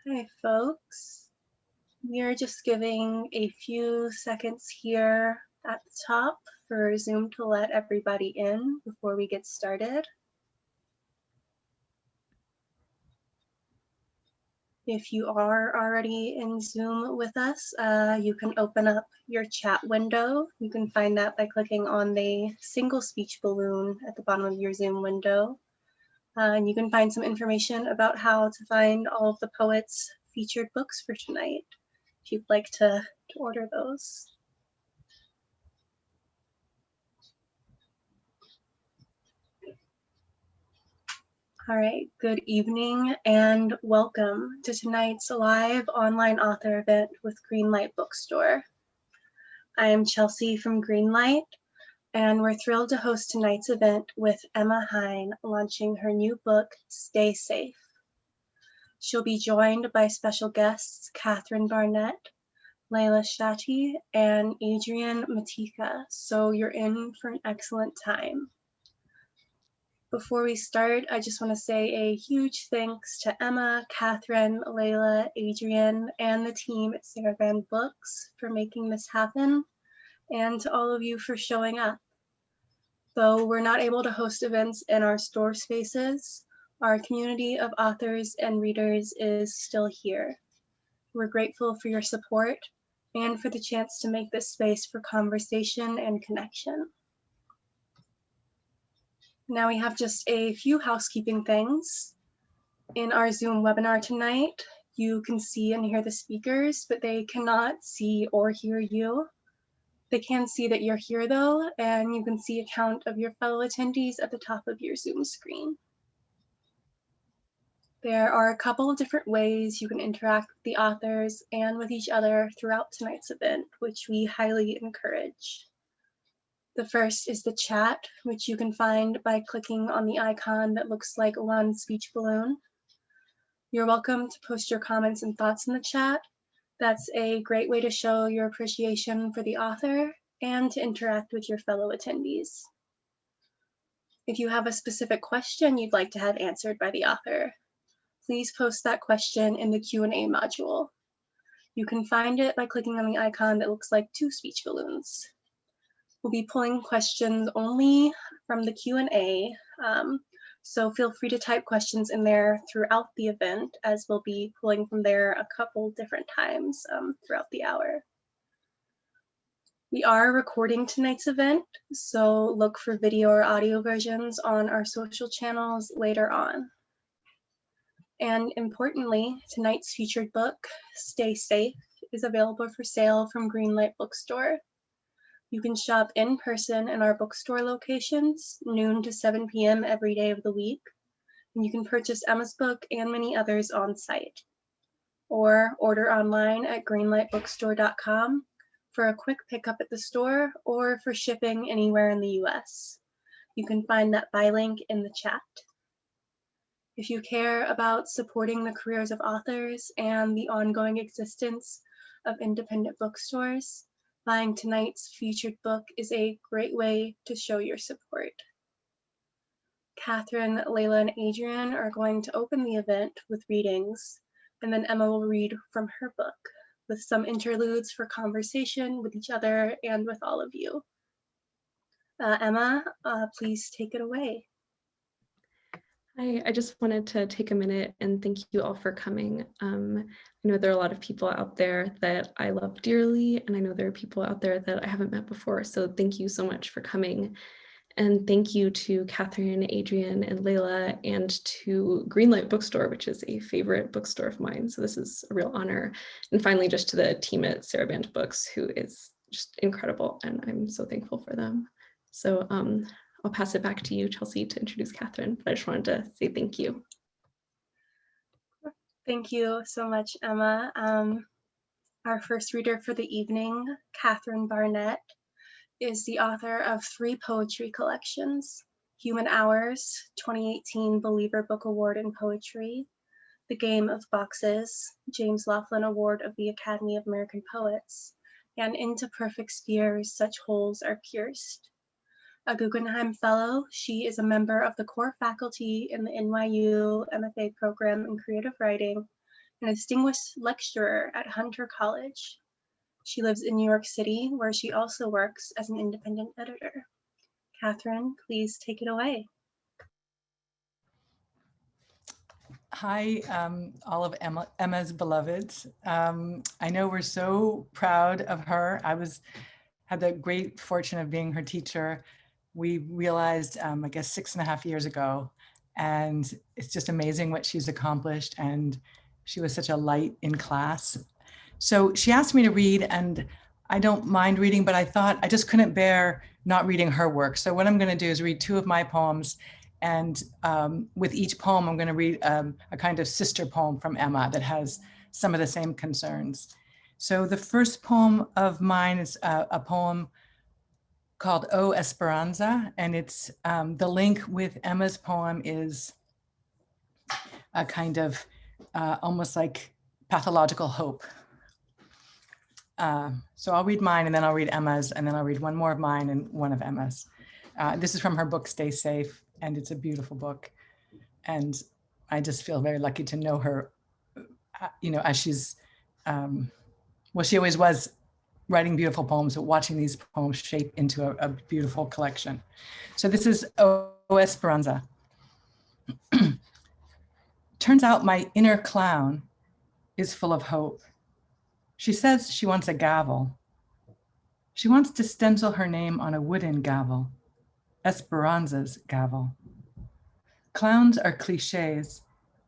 Hi, folks. We are just giving a few seconds here at the top for Zoom to let everybody in before we get started. If you are already in Zoom with us, you can open up your chat window. You can find that by clicking on the single speech balloon at the bottom of your Zoom window. And you can find some information about how to find all of the poets' featured books for tonight, if you'd like to order those. All right, good evening and welcome to tonight's live online author event with Greenlight Bookstore. I am Chelsea from Greenlight, and we're thrilled to host tonight's event with Emma Hine launching her new book, Stay Safe. She'll be joined by special guests Catherine Barnett, Leila Shatti, and Adrian Mateeka, so you're in for an excellent time. Before we start, I just want to say a huge thanks to Emma, Catherine, Leila, Adrian, and the team at Saraband Books for making this happen, and to all of you for showing up. Though we're not able to host events in our store spaces, our community of authors and readers is still here. We're grateful for your support and for the chance to make this space for conversation and connection. Now we have just a few housekeeping things. In our Zoom webinar tonight, you can see and hear the speakers, but they cannot see or hear you. They can see that you're here though, and you can see a count of your fellow attendees at the top of your Zoom screen. There are a couple of different ways you can interact with the authors and with each other throughout tonight's event, which we highly encourage. The first is the chat, which you can find by clicking on the icon that looks like one speech balloon. You're welcome to post your comments and thoughts in the chat. That's a great way to show your appreciation for the author and to interact with your fellow attendees. If you have a specific question you'd like to have answered by the author, please post that question in the Q&A module. You can find it by clicking on the icon that looks like two speech balloons. We'll be pulling questions only from the Q&A, so feel free to type questions in there throughout the event, as we'll be pulling from there a couple different times throughout the hour. We are recording tonight's event, so look for video or audio versions on our social channels later on. And importantly, tonight's featured book, Stay Safe, is available for sale from Greenlight Bookstore. You can shop in person in our bookstore locations, noon to 7 p.m. every day of the week, and you can purchase Emma's book and many others on site. Or order online at greenlightbookstore.com for a quick pickup at the store or for shipping anywhere in the US. You can find that buy link in the chat. If you care about supporting the careers of authors and the ongoing existence of independent bookstores, buying tonight's featured book is a great way to show your support. Catherine, Leila, and Adrian are going to open the event with readings, and then Emma will read from her book, with some interludes for conversation with each other and with all of you. Emma, please take it away. Hi, I just wanted to take a minute and thank you all for coming. I know there are a lot of people out there that I love dearly, and I know there are people out there that I haven't met before, so thank you so much for coming. And thank you to Catherine, Adrian, and Leila, and to Greenlight Bookstore, which is a favorite bookstore of mine, so this is a real honor. And finally, just to the team at Saraband Books, who is just incredible, and I'm so thankful for them. So I'll pass it back to you, Chelsea, to introduce Catherine, but I just wanted to say thank you. Thank you so much, Emma. Our first reader for the evening, Catherine Barnett, is the author of 3 poetry collections: Human Hours, 2018 Believer Book Award in Poetry; The Game of Boxes, James Laughlin Award of the Academy of American Poets; and Into Perfect Spheres, Such Holes Are Pierced. A Guggenheim Fellow, she is a member of the core faculty in the NYU MFA program in creative writing and a distinguished lecturer at Hunter College. She lives in New York City, where she also works as an independent editor. Catherine, please take it away. Hi, all of Emma's beloveds. I know we're so proud of her. Had the great fortune of being her teacher. We realized, I guess, 6.5 years ago, and it's just amazing what she's accomplished. And she was such a light in class. So she asked me to read, and I don't mind reading, but I thought I just couldn't bear not reading her work. So what I'm going to do is read 2 of my poems. And with each poem, I'm going to read a kind of sister poem from Emma that has some of the same concerns. So the first poem of mine is a poem called O Esperanza, and it's the link with Emma's poem is a kind of almost like pathological hope. So I'll read mine, and then I'll read Emma's, and then I'll read one more of mine and one of Emma's. This is from her book, Stay Safe, and it's a beautiful book. And I just feel very lucky to know her, as she's, well, she always was writing beautiful poems, but watching these poems shape into a beautiful collection. So this is O Esperanza. Turns out my inner clown is full of hope. She says she wants a gavel. She wants to stencil her name on a wooden gavel, Esperanza's gavel. Clowns are cliches,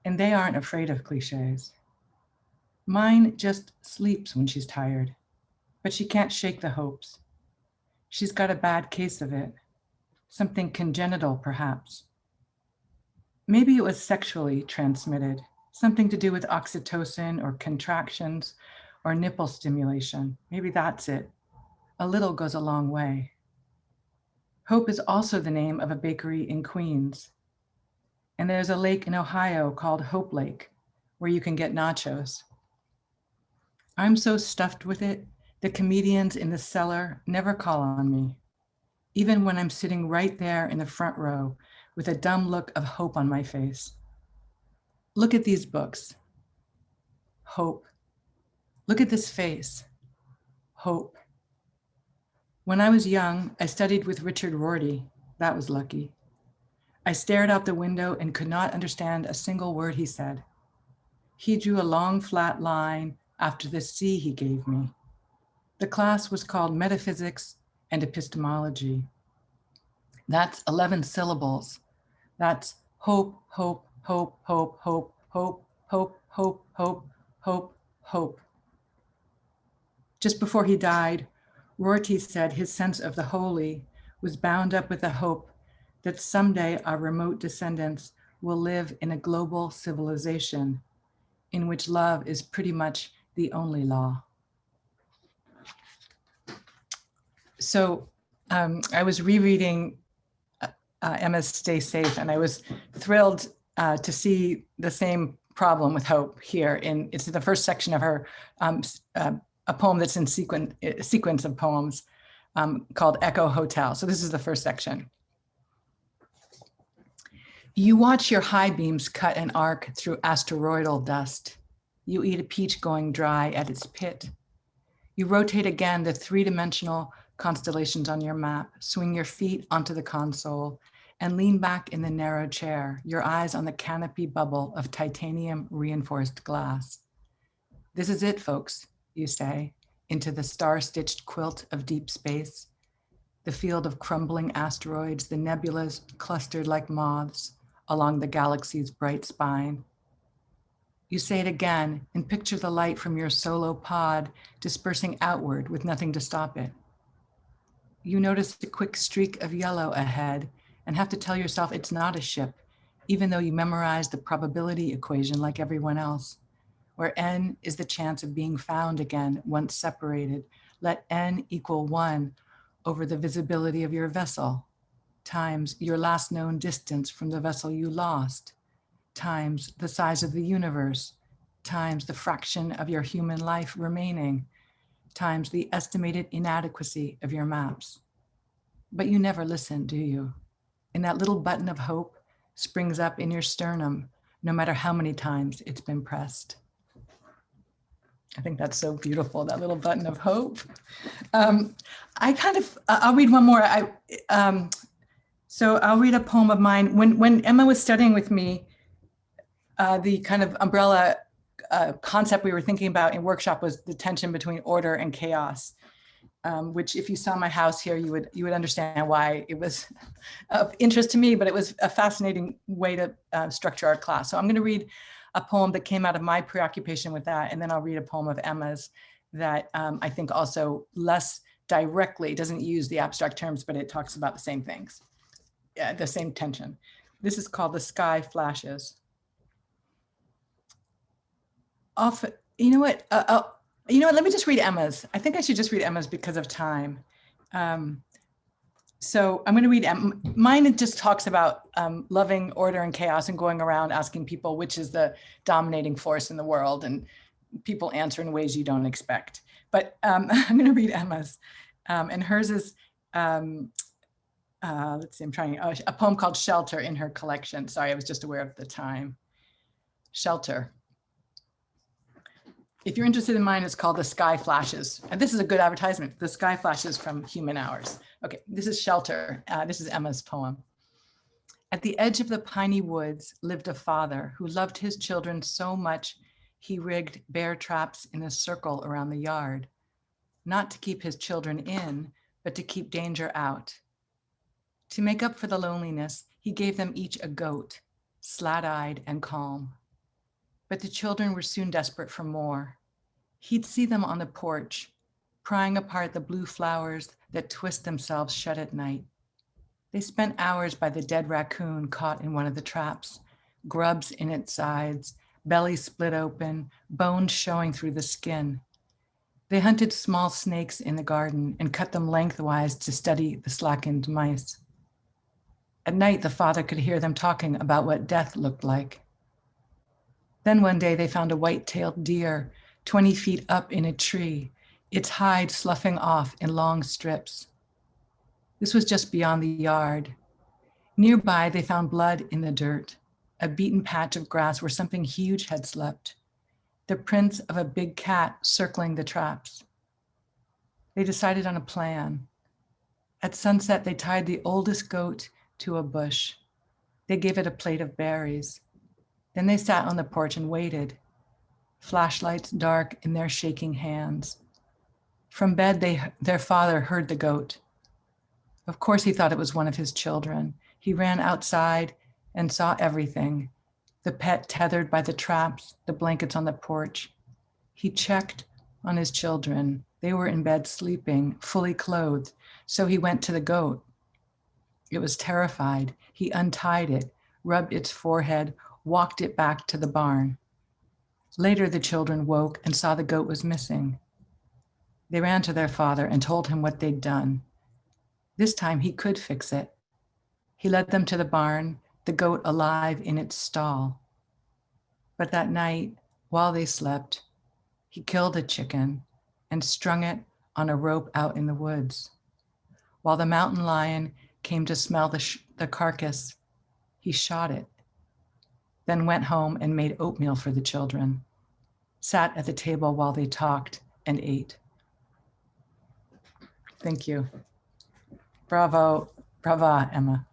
and they aren't afraid of cliches. Mine just sleeps when she's tired, but she can't shake the hopes. She's got a bad case of it, something congenital perhaps. Maybe it was sexually transmitted, something to do with oxytocin or contractions or nipple stimulation. Maybe that's it. A little goes a long way. Hope is also the name of a bakery in Queens. And there's a lake in Ohio called Hope Lake, where you can get nachos. I'm so stuffed with it, the comedians in the cellar never call on me, even when I'm sitting right there in the front row with a dumb look of hope on my face. Look at these books. Hope. Look at this face. Hope. When I was young, I studied with Richard Rorty. That was lucky. I stared out the window and could not understand a single word he said. He drew a long flat line after the C he gave me. The class was called Metaphysics and Epistemology. That's 11 syllables. That's hope, hope, hope, hope, hope, hope, hope, hope, hope, hope, hope. Just before he died, Rorty said his sense of the holy was bound up with the hope that someday our remote descendants will live in a global civilization in which love is pretty much the only law. So I was rereading Emma's Stay Safe, and I was thrilled to see the same problem with hope here. It's the first section of her, a poem that's in sequence of poems called Echo Hotel. So this is the first section. You watch your high beams cut an arc through asteroidal dust. You eat a peach going dry at its pit. You rotate again the 3-dimensional constellations on your map, swing your feet onto the console, and lean back in the narrow chair, your eyes on the canopy bubble of titanium reinforced glass. This is it, folks, you say, into the star-stitched quilt of deep space, the field of crumbling asteroids, the nebulas clustered like moths along the galaxy's bright spine. You say it again and picture the light from your solo pod dispersing outward with nothing to stop it. You notice a quick streak of yellow ahead and have to tell yourself it's not a ship, even though you memorize the probability equation like everyone else, where n is the chance of being found again once separated. Let n equal 1 over the visibility of your vessel, times your last known distance from the vessel you lost, times the size of the universe, times the fraction of your human life remaining, times the estimated inadequacy of your maps. But you never listen, do you? And that little button of hope springs up in your sternum, no matter how many times it's been pressed. I think that's so beautiful, that little button of hope. I'll read one more. So I'll read a poem of mine. When Emma was studying with me, the kind of umbrella concept we were thinking about in workshop was the tension between order and chaos, which if you saw my house here, you would understand why it was of interest to me, but it was a fascinating way to structure our class. So I'm going to read a poem that came out of my preoccupation with that, and then I'll read a poem of Emma's that I think also less directly, doesn't use the abstract terms, but it talks about the same things, the same tension. This is called The Sky Flashes. Often, you know what, let me just read Emma's. I think I should just read Emma's because of time. So I'm going to read mine. It just talks about loving order and chaos and going around asking people which is the dominating force in the world, and people answer in ways you don't expect. But I'm going to read Emma's, and hers is, let's see, I'm trying, a poem called Shelter in her collection. Sorry, I was just aware of the time. Shelter. If you're interested in mine, it's called The Sky Flashes. And this is a good advertisement. The Sky Flashes from Human Hours. Okay, this is Shelter. This is Emma's poem. At the edge of the piney woods lived a father who loved his children so much he rigged bear traps in a circle around the yard, not to keep his children in, but to keep danger out. To make up for the loneliness, he gave them each a goat, slat-eyed and calm. But the children were soon desperate for more. He'd see them on the porch, prying apart the blue flowers that twist themselves shut at night. They spent hours by the dead raccoon caught in one of the traps, grubs in its sides, belly split open, bones showing through the skin. They hunted small snakes in the garden and cut them lengthwise to study the slackened mice. At night, the father could hear them talking about what death looked like. Then one day they found a white-tailed deer 20 feet up in a tree, its hide sloughing off in long strips. This was just beyond the yard. Nearby, they found blood in the dirt, a beaten patch of grass where something huge had slept, the prints of a big cat circling the traps. They decided on a plan. At sunset, they tied the oldest goat to a bush. They gave it a plate of berries. Then they sat on the porch and waited, flashlights dark in their shaking hands. From bed, their father heard the goat. Of course, he thought it was one of his children. He ran outside and saw everything, the pet tethered by the traps, the blankets on the porch. He checked on his children. They were in bed sleeping, fully clothed, so he went to the goat. It was terrified. He untied it, rubbed its forehead, walked it back to the barn. Later, the children woke and saw the goat was missing. They ran to their father and told him what they'd done. This time he could fix it. He led them to the barn, the goat alive in its stall. But that night, while they slept, he killed a chicken and strung it on a rope out in the woods. While the mountain lion came to smell the carcass, he shot it, then went home and made oatmeal for the children, sat at the table while they talked and ate. Thank you. Bravo, brava, Emma.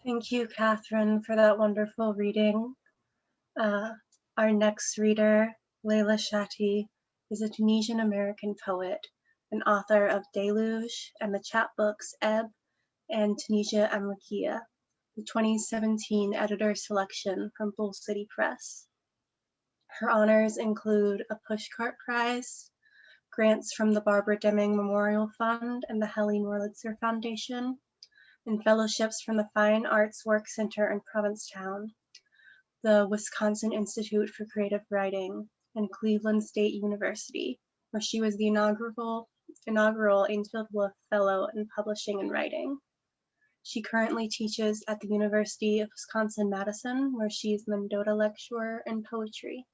Thank you, Catherine, for that wonderful reading. Our next reader, Leila Shatti, is a Tunisian-American poet and author of Deluge and the chapbooks Ebb and Tunisia Amrikia, the 2017 editor selection from Bull City Press. Her honors include a Pushcart Prize, grants from the Barbara Deming Memorial Fund and the Helene Wurlitzer Foundation, and fellowships from the Fine Arts Work Center in Provincetown, the Wisconsin Institute for Creative Writing, and Cleveland State University, where she was the inaugural Ainsfield Wolf Fellow in Publishing and Writing. She currently teaches at the University of Wisconsin-Madison, where she is Mendota Lecturer in Poetry.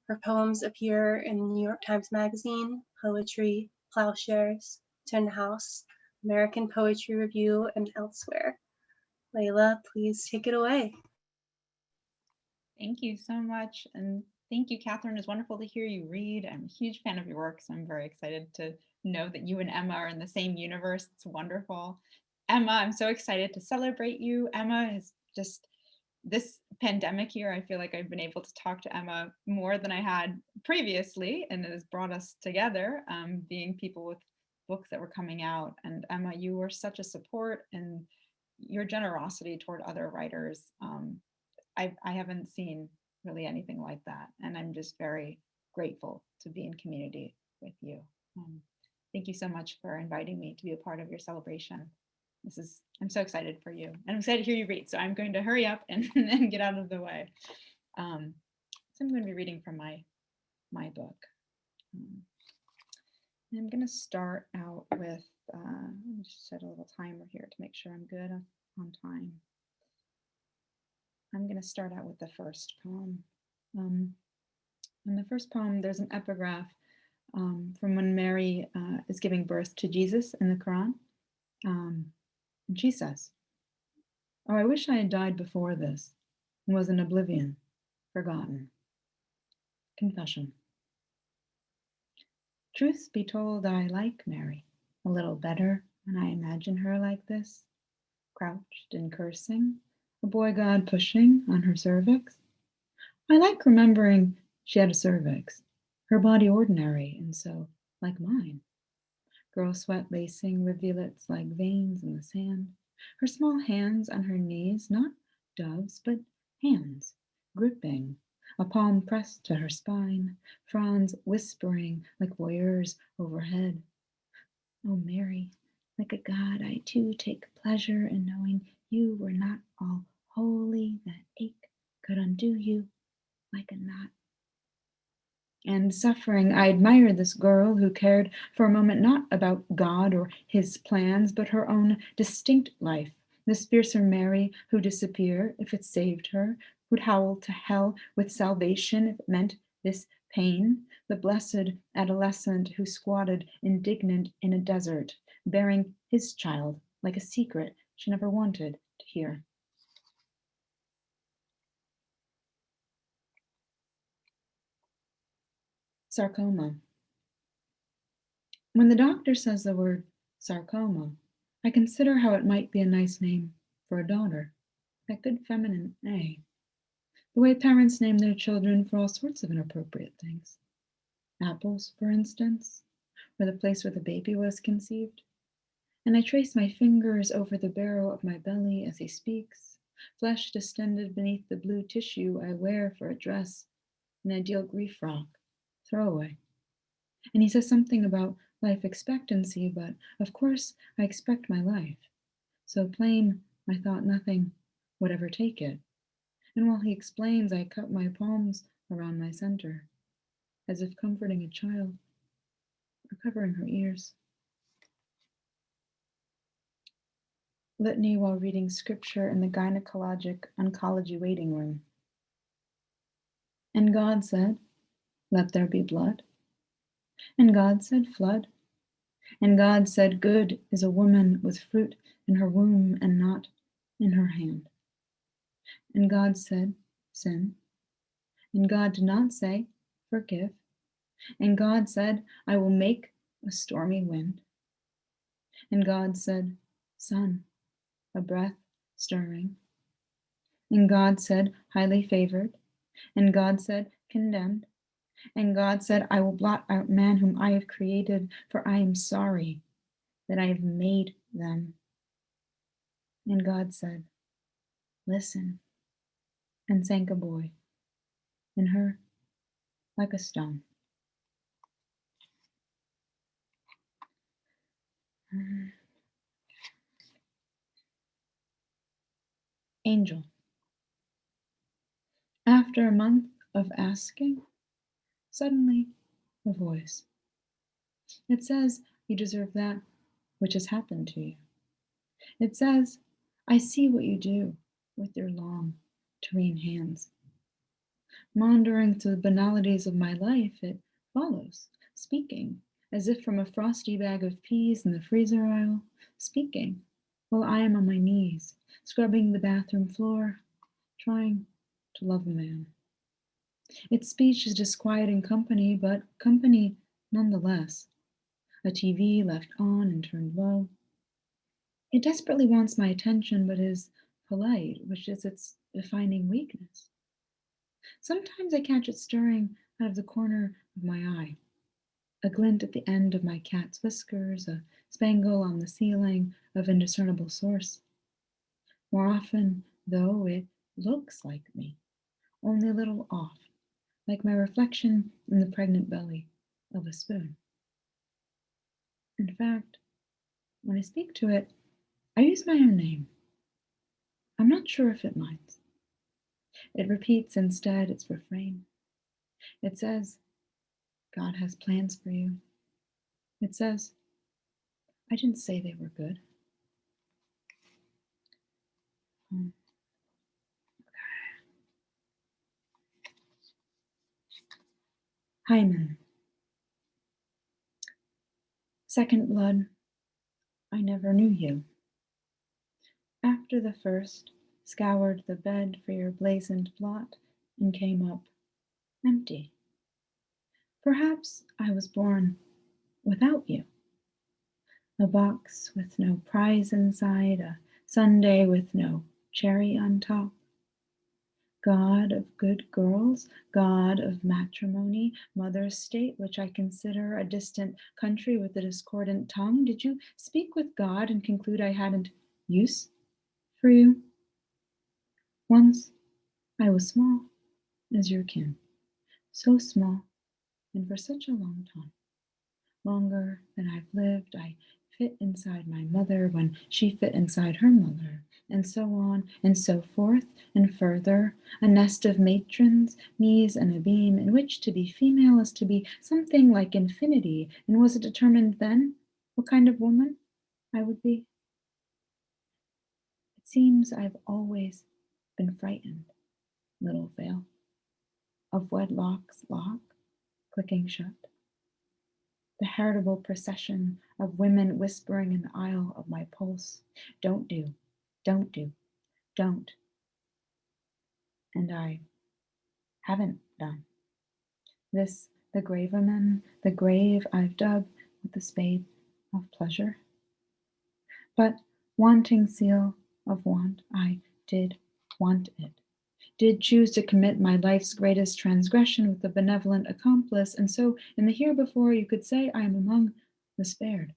Her poems appear in the New York Times Magazine, Poetry, Plowshares, Tin House, American Poetry Review, and elsewhere. Leila, please take it away. Thank you so much. And Thank you, Catherine. It's wonderful to hear you read. I'm a huge fan of your work, so I'm very excited to know that you and Emma are in the same universe. It's wonderful. Emma, I'm so excited to celebrate you. Emma is just, this pandemic year, I feel like I've been able to talk to Emma more than I had previously, and it has brought us together, being people with books that were coming out. And Emma, you were such a support, and your generosity toward other writers. I haven't seen really anything like that, and I'm just very grateful to be in community with you. Thank you so much for inviting me to be a part of your celebration. I'm so excited for you, and I'm excited to hear you read, so I'm going to hurry up and get out of the way. So I'm going to be reading from my book. I'm going to start out with, let me just set a little timer here to make sure I'm good on time. I'm going to start out with the first poem. In the first poem, there's an epigraph from when Mary is giving birth to Jesus in the Quran. And she says, "Oh, I wish I had died before this and was in oblivion, forgotten." Confession. Truth be told, I like Mary a little better when I imagine her like this, crouched and cursing, a boy god pushing on her cervix. I like remembering she had a cervix, her body ordinary and so like mine. Girl sweat lacing rivulets like veins in the sand, her small hands on her knees, not doves, but hands, gripping, a palm pressed to her spine, fronds whispering like voyeurs overhead. Oh, Mary, like a god, I too take pleasure in knowing you were not all holy, that ache could undo you like a knot. And suffering, I admire this girl who cared for a moment not about God or his plans, but her own distinct life. This fiercer Mary who disappear if it saved her, would howl to hell with salvation if it meant this pain. The blessed adolescent who squatted indignant in a desert, bearing his child like a secret she never wanted to hear. Sarcoma. When the doctor says the word sarcoma, I consider how it might be a nice name for a daughter, that good feminine A. The way parents name their children for all sorts of inappropriate things. Apples, for instance, or the place where the baby was conceived. And I trace my fingers over the barrel of my belly as he speaks, flesh distended beneath the blue tissue I wear for a dress, an ideal grief frock, throwaway. And he says something about life expectancy, but of course I expect my life. So plain, I thought nothing would ever take it. And while he explains, I cut my palms around my center, as if comforting a child or covering her ears. Litany while reading scripture in the gynecologic oncology waiting room. And God said, let there be blood. And God said, flood. And God said, good is a woman with fruit in her womb and not in her hand. And God said, sin. And God did not say, forgive. And God said, I will make a stormy wind. And God said, sun, a breath stirring. And God said, highly favored. And God said, condemned. And God said, I will blot out man whom I have created, for I am sorry that I have made them. And God said, listen, and sank a boy in her like a stone. Angel. After a month of asking, suddenly a voice. It says you deserve that which has happened to you. It says, I see what you do with your long, terrene hands. Maundering through the banalities of my life, it follows, speaking, as if from a frosty bag of peas in the freezer aisle, speaking, while I am on my knees, scrubbing the bathroom floor, trying to love a man. Its speech is disquieting company, but company nonetheless. A TV left on and turned low. It desperately wants my attention, but is polite, which is its defining weakness. Sometimes I catch it stirring out of the corner of my eye, a glint at the end of my cat's whiskers, a spangle on the ceiling of indiscernible source. More often, though, it looks like me, only a little off, like my reflection in the pregnant belly of a spoon. In fact, when I speak to it, I use my own name. I'm not sure if it minds. It repeats instead its refrain. It says, God has plans for you. It says, I didn't say they were good. Hymen. Second blood, I never knew you. After the first, scoured the bed for your blazoned blot and came up empty. Perhaps I was born without you. A box with no prize inside, a sundae with no cherry on top. God of good girls, God of matrimony, mother state, which I consider a distant country with a discordant tongue, did you speak with God and conclude I hadn't use for you? Once I was small as your kin, so small and for such a long time. Longer than I've lived, I fit inside my mother when she fit inside her mother, and so on and so forth and further, a nest of matrons, knees and a beam, in which to be female is to be something like infinity, and was it determined then what kind of woman I would be? It seems I've always been frightened, little veil, of wedlock's lock clicking shut. The heritable procession of women whispering in the aisle of my pulse, don't do, don't do, don't. And I haven't done. This, the gravamen, the grave I've dug with the spade of pleasure. But wanting seal of want, I did want it, did choose to commit my life's greatest transgression with a benevolent accomplice, and so in the herebefore you could say I am among the spared.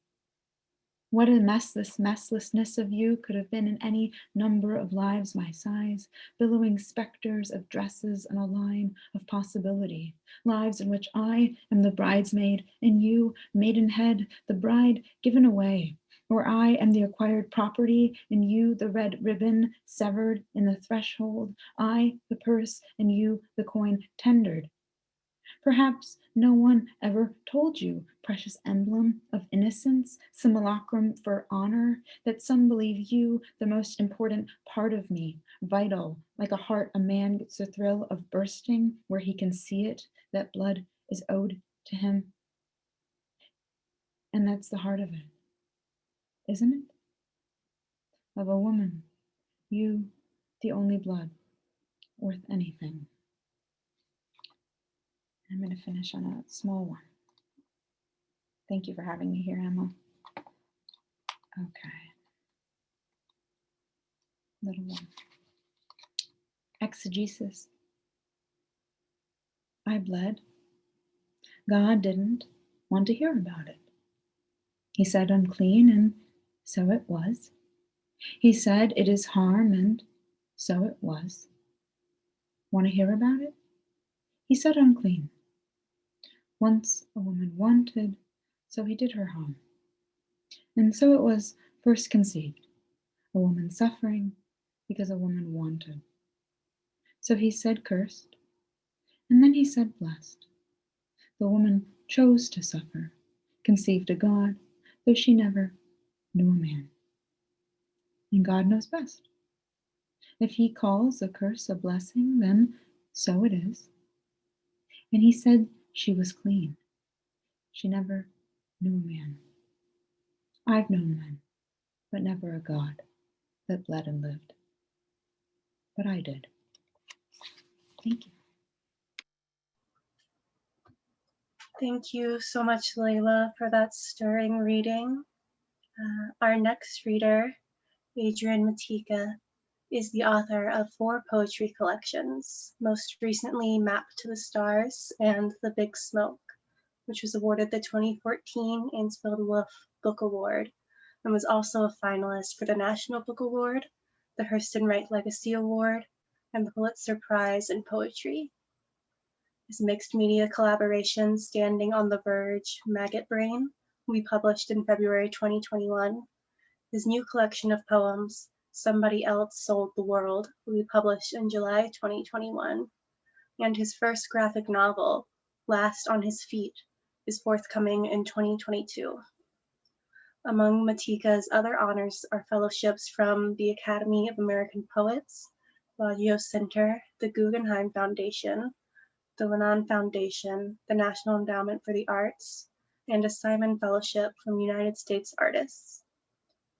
What a mess this messlessness of you could have been in any number of lives my size, billowing specters of dresses and a line of possibility, lives in which I am the bridesmaid and you, maidenhead, the bride given away, or I am the acquired property and you, the red ribbon severed in the threshold, I, the purse, and you, the coin tendered. Perhaps no one ever told you, precious emblem of innocence, simulacrum for honor, that some believe you the most important part of me, vital, like a heart a man gets a thrill of bursting where he can see it, that blood is owed to him. And that's the heart of it, isn't it? Of a woman, you, the only blood worth anything. I'm going to finish on a small one. Thank you for having me here, Emma. Okay. Little one. Exegesis. I bled. God didn't want to hear about it. He said unclean, and so it was. He said it is harm, and so it was. Want to hear about it? He said unclean. Once a woman wanted, so he did her harm. And so it was first conceived, a woman suffering because a woman wanted. So he said cursed, and then he said blessed. The woman chose to suffer, conceived a God, though she never knew a man. And God knows best. If he calls a curse a blessing, then so it is. And he said she was clean. She never knew a man. I've known men, but never a God that bled and lived. But I did. Thank you. Thank you so much, Leila, for that stirring reading. Our next reader, Adrian Mateeka, is the author of 4 poetry collections, most recently Map to the Stars and The Big Smoke, which was awarded the 2014 Ainsfield Wolf Book Award and was also a finalist for the National Book Award, the Hurston Wright Legacy Award, and the Pulitzer Prize in Poetry. His mixed media collaboration, Standing on the Verge, Maggot Brain, will be published in February 2021. His new collection of poems, Somebody Else Sold the World, will be published in July 2021. And his first graphic novel, Last on His Feet, is forthcoming in 2022. Among Mateeka's other honors are fellowships from the Academy of American Poets, Bellagio Center, the Guggenheim Foundation, the Lenon Foundation, the National Endowment for the Arts, and a Simon Fellowship from United States Artists.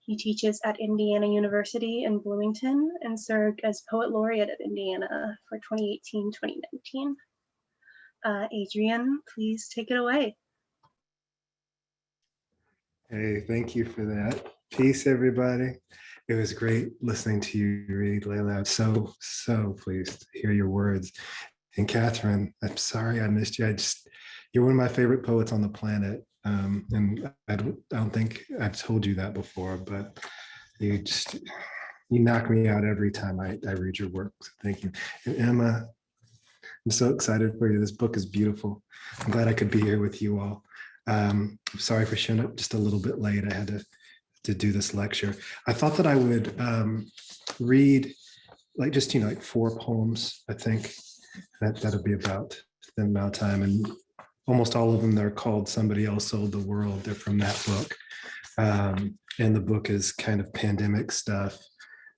He teaches at Indiana University in Bloomington and served as Poet Laureate of Indiana for 2018-2019. Adrian, please take it away. Hey, thank you for that. Peace, everybody. It was great listening to you read, Leila. I'm so pleased to hear your words. And Kathryn, I'm sorry I missed you. You're one of my favorite poets on the planet. And I don't think I've told you that before, but you knock me out every time I read your work. So thank you. And Emma, I'm so excited for you. This book is beautiful. I'm glad I could be here with you all. I'm sorry for showing up just a little bit late. I had to do this lecture. I thought that I would read like 4 poems, I think. That'll be about the amount of time, and almost all of them, they're called Somebody Else Sold the World. They're from that book. And the book is kind of pandemic stuff,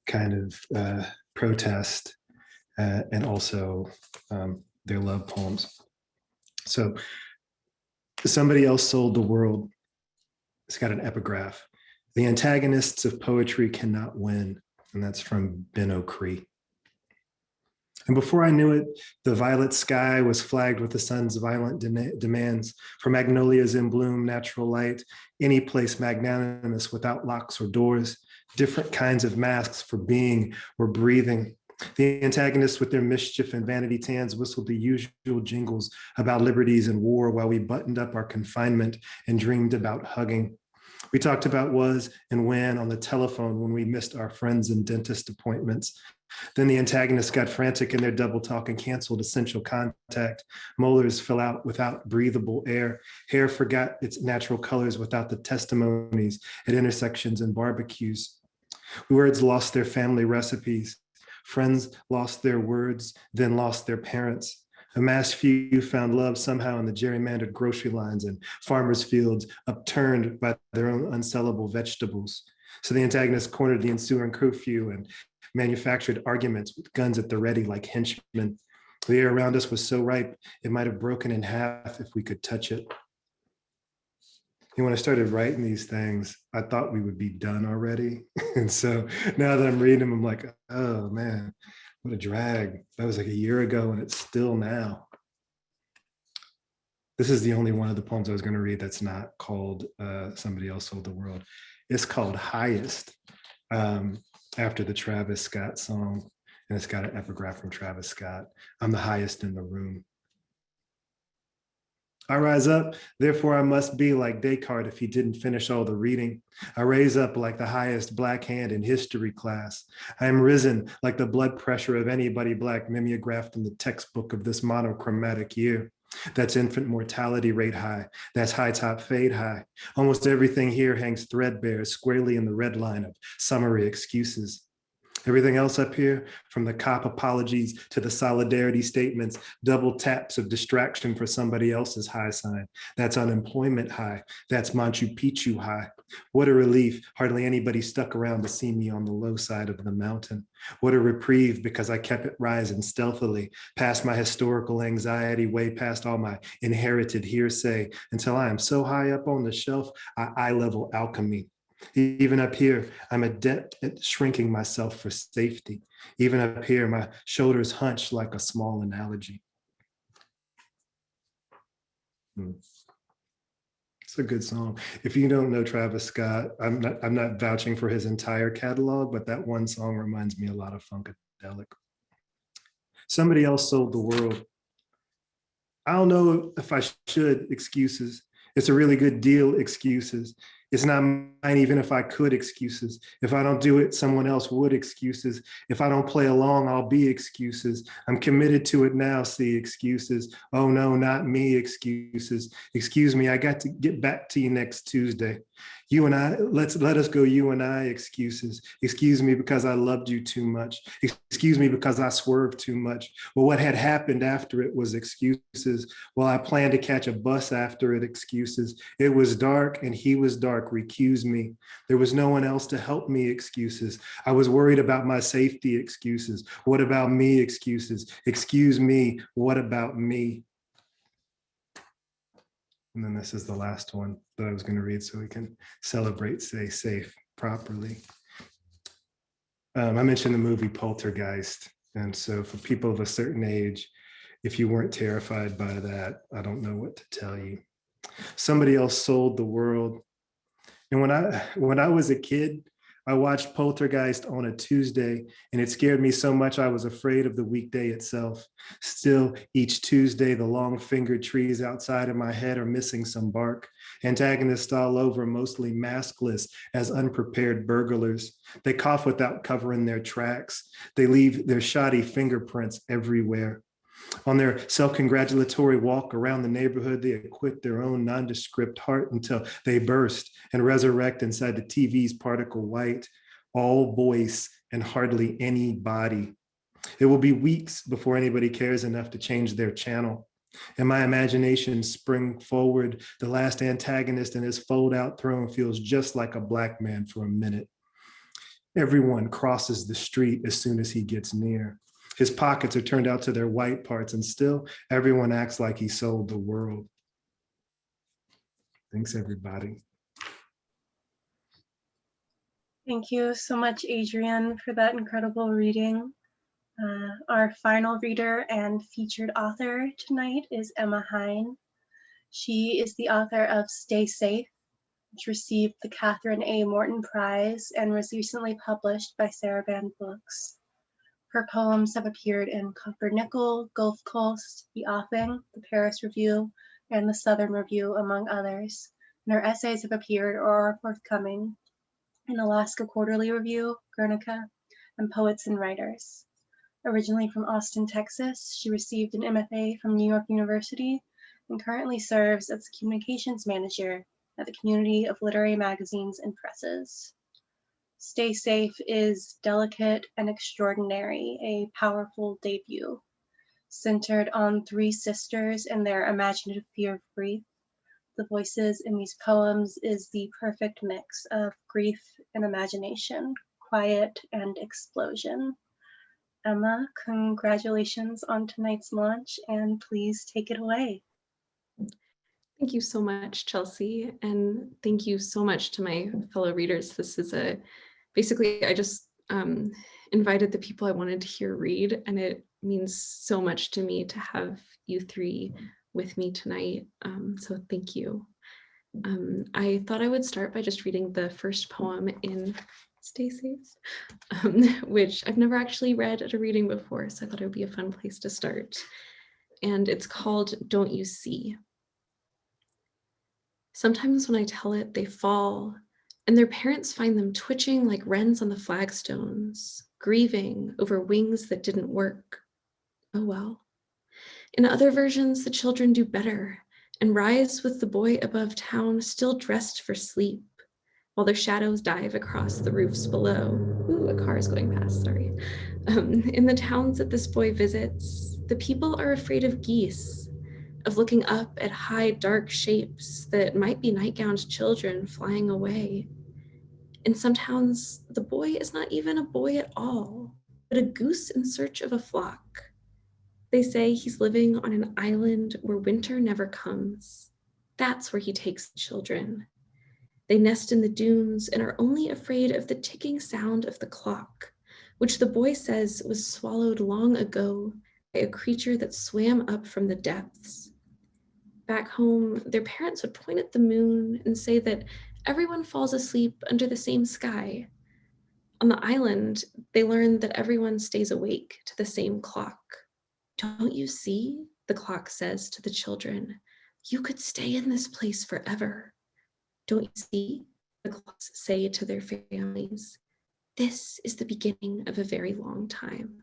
kind of protest, and also their love poems. So Somebody Else Sold the World. It's got an epigraph. The antagonists of poetry cannot win. And that's from Ben O'Cree. And before I knew it, the violet sky was flagged with the sun's violent demands for magnolias in bloom, natural light, any place magnanimous without locks or doors, different kinds of masks for being or breathing. The antagonists with their mischief and vanity tans whistled the usual jingles about liberties and war while we buttoned up our confinement and dreamed about hugging. We talked about was and when on the telephone when we missed our friends and dentist appointments. Then the antagonists got frantic in their double talk and canceled essential contact. Molars fell out without breathable air. Hair forgot its natural colors without the testimonies at intersections and barbecues. Words lost their family recipes. Friends lost their words, then lost their parents. A masked few found love somehow in the gerrymandered grocery lines and farmers' fields upturned by their own unsellable vegetables. So the antagonists cornered the ensuing curfew and manufactured arguments with guns at the ready like henchmen. The air around us was so ripe, it might have broken in half if we could touch it. And when I started writing these things, I thought we would be done already. And so now that I'm reading them, I'm like, oh man, what a drag. That was like a year ago and it's still now. This is the only one of the poems I was going to read that's not called Somebody Else Sold the World. It's called Highest, after the Travis Scott song. And it's got an epigraph from Travis Scott. I'm the highest in the room. I rise up, therefore I must be like Descartes if he didn't finish all the reading. I raise up like the highest black hand in history class. I am risen like the blood pressure of anybody black mimeographed in the textbook of this monochromatic year. That's infant mortality rate high. That's high top fade high. Almost everything here hangs threadbare squarely in the red line of summary excuses. Everything else up here, from the cop apologies to the solidarity statements, double taps of distraction for somebody else's high sign. That's unemployment high. That's Machu Picchu high. What a relief. Hardly anybody stuck around to see me on the low side of the mountain. What a reprieve because I kept it rising stealthily, past my historical anxiety, way past all my inherited hearsay, until I am so high up on the shelf, I eye-level alchemy. Even up here, I'm adept at shrinking myself for safety. Even up here, my shoulders hunch like a small analogy. It's a good song. If you don't know Travis Scott, I'm not vouching for his entire catalog, but that one song reminds me a lot of Funkadelic. Somebody else sold the world. I don't know if I should, excuses. It's a really good deal, excuses. It's not mine even if I could, excuses. If I don't do it, someone else would, excuses. If I don't play along, I'll be, excuses. I'm committed to it now, see, excuses. Oh no, not me, excuses. Excuse me, I got to get back to you next Tuesday. You and I, let us go, you and I, excuses. Excuse me because I loved you too much. Excuse me because I swerved too much. Well, what had happened after it was excuses. Well, I planned to catch a bus after it, excuses. It was dark and he was dark, recuse me. There was no one else to help me, excuses. I was worried about my safety, excuses. What about me, excuses? Excuse me, what about me? And then this is the last one that I was going to read so we can celebrate, say safe properly. I mentioned the movie Poltergeist. And so for people of a certain age, if you weren't terrified by that, I don't know what to tell you. Somebody else sold the world. And when I was a kid, I watched Poltergeist on a Tuesday, and it scared me so much I was afraid of the weekday itself. Still, each Tuesday, the long-fingered trees outside of my head are missing some bark. Antagonists all over, mostly maskless as unprepared burglars. They cough without covering their tracks. They leave their shoddy fingerprints everywhere. On their self-congratulatory walk around the neighborhood, they equip their own nondescript heart until they burst and resurrect inside the TV's particle white, all voice and hardly any body. It will be weeks before anybody cares enough to change their channel. And my imagination spring forward. The last antagonist in his fold-out throne feels just like a black man for a minute. Everyone crosses the street as soon as he gets near. His pockets are turned out to their white parts, and still everyone acts like he sold the world. Thanks, everybody. Thank you so much, Adrian, for that incredible reading. Our final reader and featured author tonight is Emma Hine. She is the author of Stay Safe, which received the Kathryn A. Morton Prize and was recently published by Sarah Band Books. Her poems have appeared in Pumpernickel, Gulf Coast, The Offing, the Paris Review, and the Southern Review, among others. And her essays have appeared or are forthcoming in Alaska Quarterly Review, Guernica, and Poets and Writers. Originally from Austin, Texas, she received an MFA from New York University and currently serves as the communications manager at the Community of Literary Magazines and Presses. Stay Safe is delicate and extraordinary, a powerful debut. Centered on three sisters and their imaginative fear of grief, the voices in these poems is the perfect mix of grief and imagination, quiet and explosion. Emma, congratulations on tonight's launch, and please take it away. Thank you so much, Chelsea, and thank you so much to my fellow readers. This is basically, I just invited the people I wanted to hear read, and it means so much to me to have you three with me tonight, so thank you. I thought I would start by just reading the first poem in Stay Safe, which I've never actually read at a reading before, so I thought it would be a fun place to start. And it's called Don't You See? Sometimes when I tell it, they fall, and their parents find them twitching like wrens on the flagstones, grieving over wings that didn't work. Oh well. In other versions, the children do better and rise with the boy above town, still dressed for sleep, while their shadows dive across the roofs below. Ooh, a car is going past, sorry. In the towns that this boy visits, the people are afraid of geese, of looking up at high, dark shapes that might be nightgowned children flying away. In some towns, the boy is not even a boy at all, but a goose in search of a flock. They say he's living on an island where winter never comes. That's where he takes the children. They nest in the dunes and are only afraid of the ticking sound of the clock, which the boy says was swallowed long ago by a creature that swam up from the depths. Back home, their parents would point at the moon and say that everyone falls asleep under the same sky. On the island, they learned that everyone stays awake to the same clock. Don't you see? The clock says to the children. You could stay in this place forever. Don't you see? The clocks say to their families. This is the beginning of a very long time.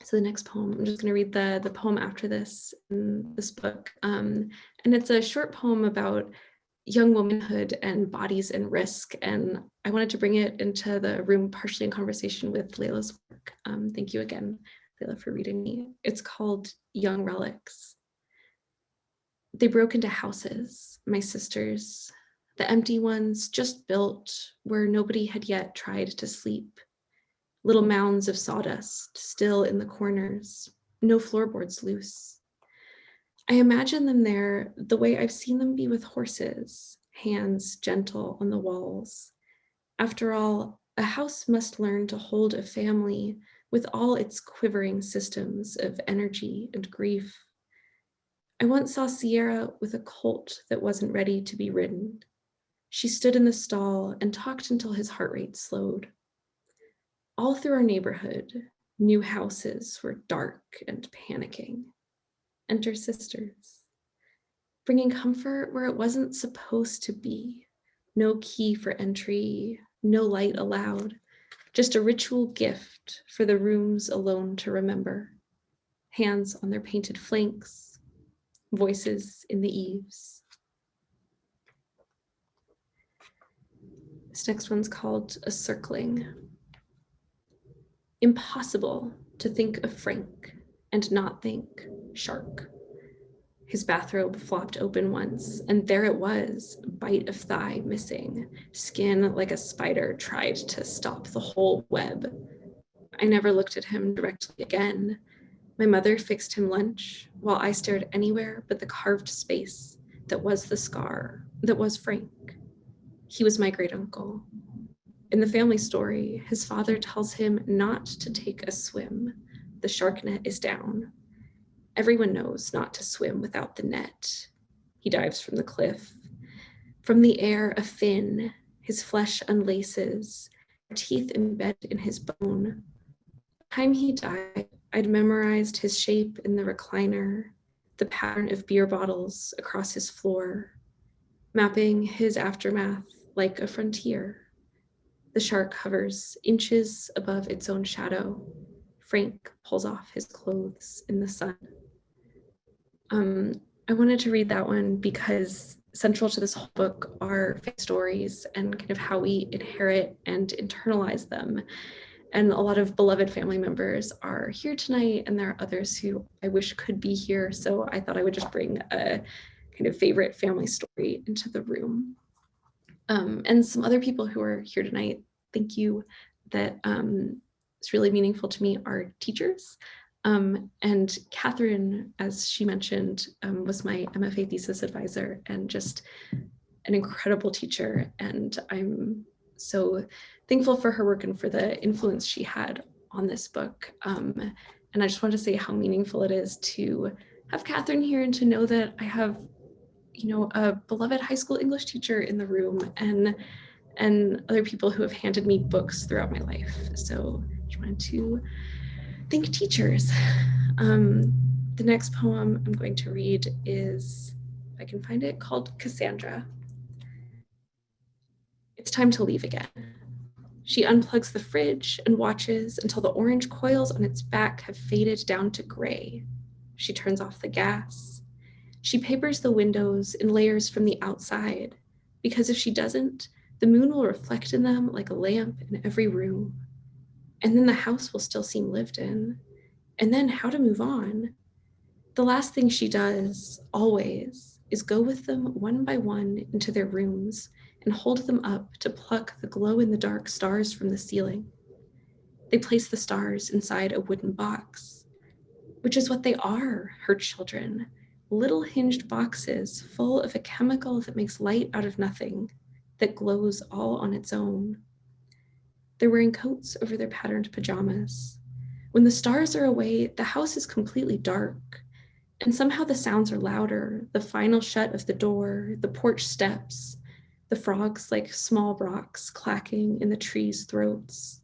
So the next poem, I'm just going to read the poem after this in this book. And it's a short poem about young womanhood and bodies and risk. And I wanted to bring it into the room partially in conversation with Leila's work. Thank you again, Leila, for reading me. It's called Young Relics. They broke into houses, my sisters, the empty ones just built where nobody had yet tried to sleep. Little mounds of sawdust still in the corners, no floorboards loose. I imagine them there the way I've seen them be with horses, hands gentle on the walls. After all, a house must learn to hold a family with all its quivering systems of energy and grief. I once saw Sierra with a colt that wasn't ready to be ridden. She stood in the stall and talked until his heart rate slowed. All through our neighborhood, new houses were dark and panicking. Enter sisters, bringing comfort where it wasn't supposed to be. No key for entry, no light allowed, just a ritual gift for the rooms alone to remember. Hands on their painted flanks, voices in the eaves. This next one's called A Circling. Impossible to think of Frank and not think shark. His bathrobe flopped open once, and there it was, bite of thigh missing, skin like a spider tried to stop the whole web. I never looked at him directly again. My mother fixed him lunch while I stared anywhere but the carved space that was the scar, that was Frank. He was my great uncle. In the family story, his father tells him not to take a swim. The shark net is down. Everyone knows not to swim without the net. He dives from the cliff. From the air, a fin, his flesh unlaces, teeth embed in his bone. The time he died, I'd memorized his shape in the recliner, the pattern of beer bottles across his floor, mapping his aftermath like a frontier. The shark hovers inches above its own shadow. Frank pulls off his clothes in the sun. I wanted to read that one because central to this whole book are fake stories and kind of how we inherit and internalize them. And a lot of beloved family members are here tonight, and there are others who I wish could be here. So I thought I would just bring a kind of favorite family story into the room. And some other people who are here tonight, thank you, that it's really meaningful to me are teachers. And Catherine, as she mentioned, was my MFA thesis advisor and just an incredible teacher. And I'm so thankful for her work and for the influence she had on this book. And I just want to say how meaningful it is to have Catherine here and to know that I have, you know, a beloved high school English teacher in the room and other people who have handed me books throughout my life. So I just wanted to thank teachers. The next poem I'm going to read is, if I can find it, called Cassandra. It's time to leave again. She unplugs the fridge and watches until the orange coils on its back have faded down to gray. She turns off the gas. She papers the windows in layers from the outside, because if she doesn't, the moon will reflect in them like a lamp in every room. And then the house will still seem lived in. And then how to move on. The last thing she does, always, is go with them one by one into their rooms and hold them up to pluck the glow-in-the-dark stars from the ceiling. They place the stars inside a wooden box, which is what they are, her children, little hinged boxes full of a chemical that makes light out of nothing, that glows all on its own. They're wearing coats over their patterned pajamas. When the stars are away, the house is completely dark, And somehow the sounds are louder, the final shut of the door, the porch steps, the frogs like small rocks clacking in the trees' throats.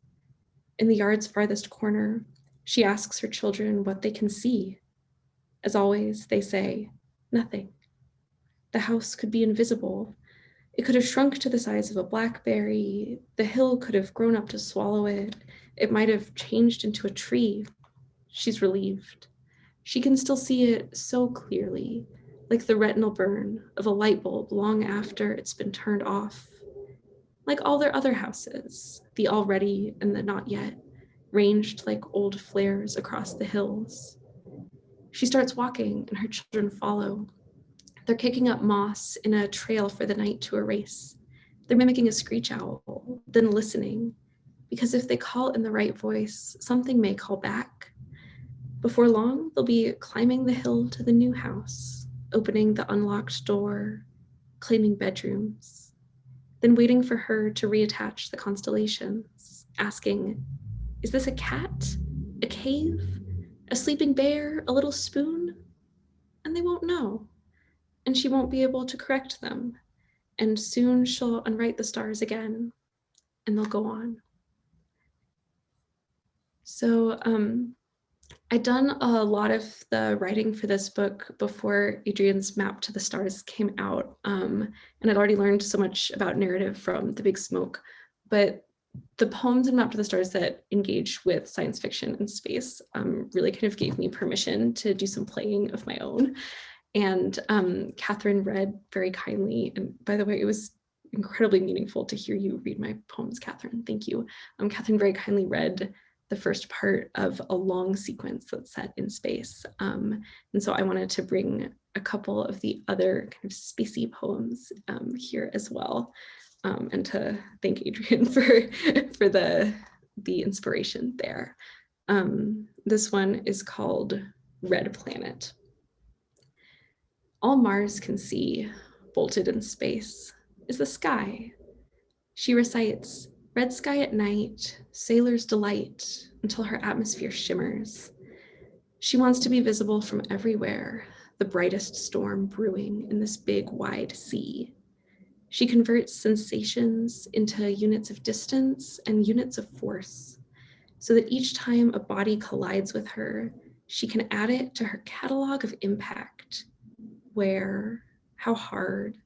In the yard's farthest corner, she asks her children what they can see. As always, they say, nothing. The house could be invisible. It could have shrunk to the size of a blackberry. The hill could have grown up to swallow it. It might have changed into a tree. She's relieved. She can still see it so clearly, like the retinal burn of a light bulb long after it's been turned off. Like all their other houses, the already and the not yet, ranged like old flares across the hills. She starts walking and her children follow. They're kicking up moss in a trail for the night to erase. They're mimicking a screech owl, then listening, because if they call in the right voice, something may call back. Before long, they'll be climbing the hill to the new house, opening the unlocked door, claiming bedrooms, then waiting for her to reattach the constellations, asking, is this a cat, a cave, a sleeping bear, a little spoon? And they won't know, and she won't be able to correct them, and soon she'll unwrite the stars again, and they'll go on. So I'd done a lot of the writing for this book before Adrian's Map to the Stars came out, and I'd already learned so much about narrative from The Big Smoke, but the poems in Map to the Stars that engage with science fiction and space really kind of gave me permission to do some playing of my own. And Catherine read very kindly, and by the way, it was incredibly meaningful to hear you read my poems, Catherine. Thank you. Catherine very kindly read the first part of a long sequence that's set in space. And so I wanted to bring a couple of the other kind of spacey poems here as well, and to thank Adrian for the inspiration there. This one is called Red Planet. All Mars can see, bolted in space, is the sky. She recites, red sky at night, sailor's delight, until her atmosphere shimmers. She wants to be visible from everywhere, the brightest storm brewing in this big, wide sea. She converts sensations into units of distance and units of force, so that each time a body collides with her, she can add it to her catalog of impact. Where, how hard,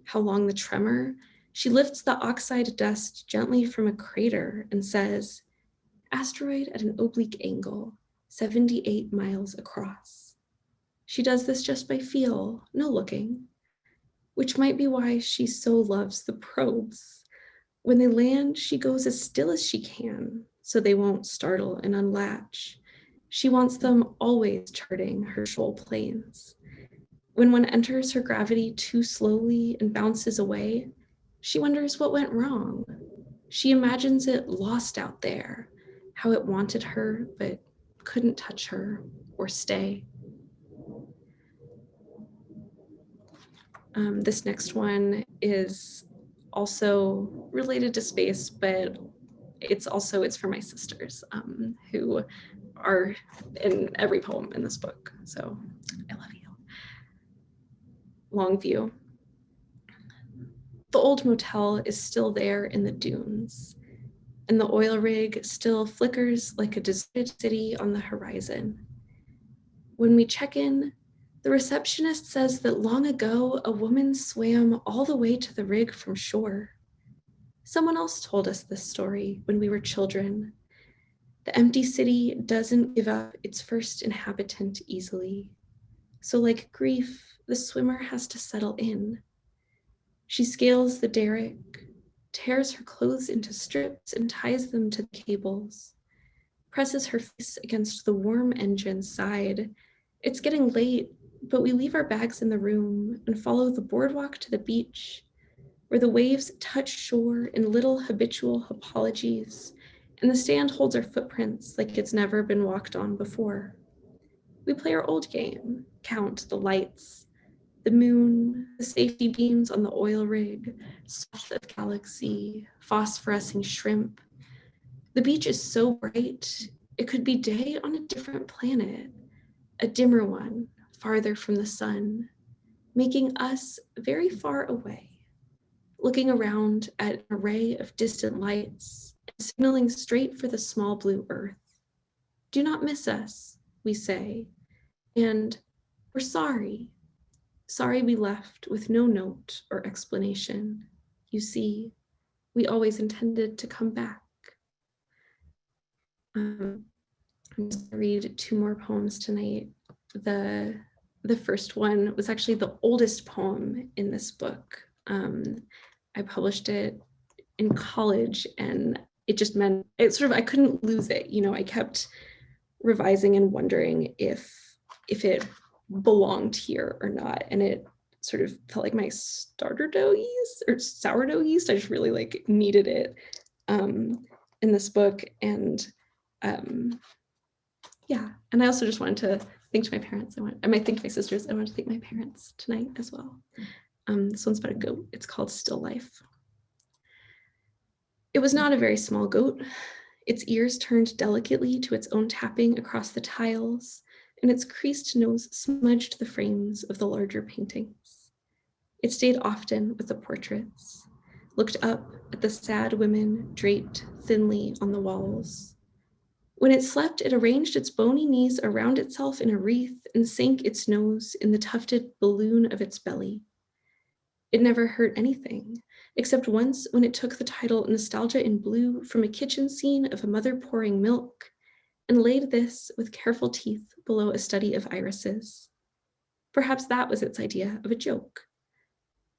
how long the tremor, she lifts the oxide dust gently from a crater and says, asteroid at an oblique angle, 78 miles across. She does this just by feel, no looking, which might be why she so loves the probes. When they land, she goes as still as she can, so they won't startle and unlatch. She wants them always charting her shoal plains. When one enters her gravity too slowly and bounces away, she wonders what went wrong. She imagines it lost out there, how it wanted her but couldn't touch her or stay. This next one is also related to space, but it's for my sisters, who are in every poem in this book. So I love you. Longview. The old motel is still there in the dunes, and the oil rig still flickers like a deserted city on the horizon. When we check in, the receptionist says that long ago, a woman swam all the way to the rig from shore. Someone else told us this story when we were children. The empty city doesn't give up its first inhabitant easily. So like grief, the swimmer has to settle in. She scales the derrick, tears her clothes into strips and ties them to the cables, presses her face against the warm engine's side. It's getting late, but we leave our bags in the room and follow the boardwalk to the beach, where the waves touch shore in little habitual apologies, and the stand holds our footprints like it's never been walked on before. We play our old game, count the lights, the moon, the safety beams on the oil rig, swaths of galaxy, phosphorescing shrimp. The beach is so bright, it could be day on a different planet, a dimmer one, farther from the sun, making us very far away, looking around at an array of distant lights, and signaling straight for the small blue earth. Do not miss us, we say, and we're sorry. Sorry we left with no note or explanation. You see, we always intended to come back. I'm just gonna read 2 more poems tonight. The first one was actually the oldest poem in this book. I published it in college, and it just meant I couldn't lose it. You know, I kept revising and wondering if it belonged here or not, and it sort of felt like my starter dough yeast or sourdough yeast. I just really like needed it in this book, and yeah. And I also just wanted to thank my parents. I might thank my sisters. I want to thank my parents tonight as well. This one's about a goat. It's called Still Life. It was not a very small goat. Its ears turned delicately to its own tapping across the tiles, and its creased nose smudged the frames of the larger paintings. It stayed often with the portraits, looked up at the sad women draped thinly on the walls. When it slept, it arranged its bony knees around itself in a wreath and sank its nose in the tufted balloon of its belly. It never hurt anything, except once when it took the title Nostalgia in Blue from a kitchen scene of a mother pouring milk and laid this with careful teeth below a study of irises. Perhaps that was its idea of a joke.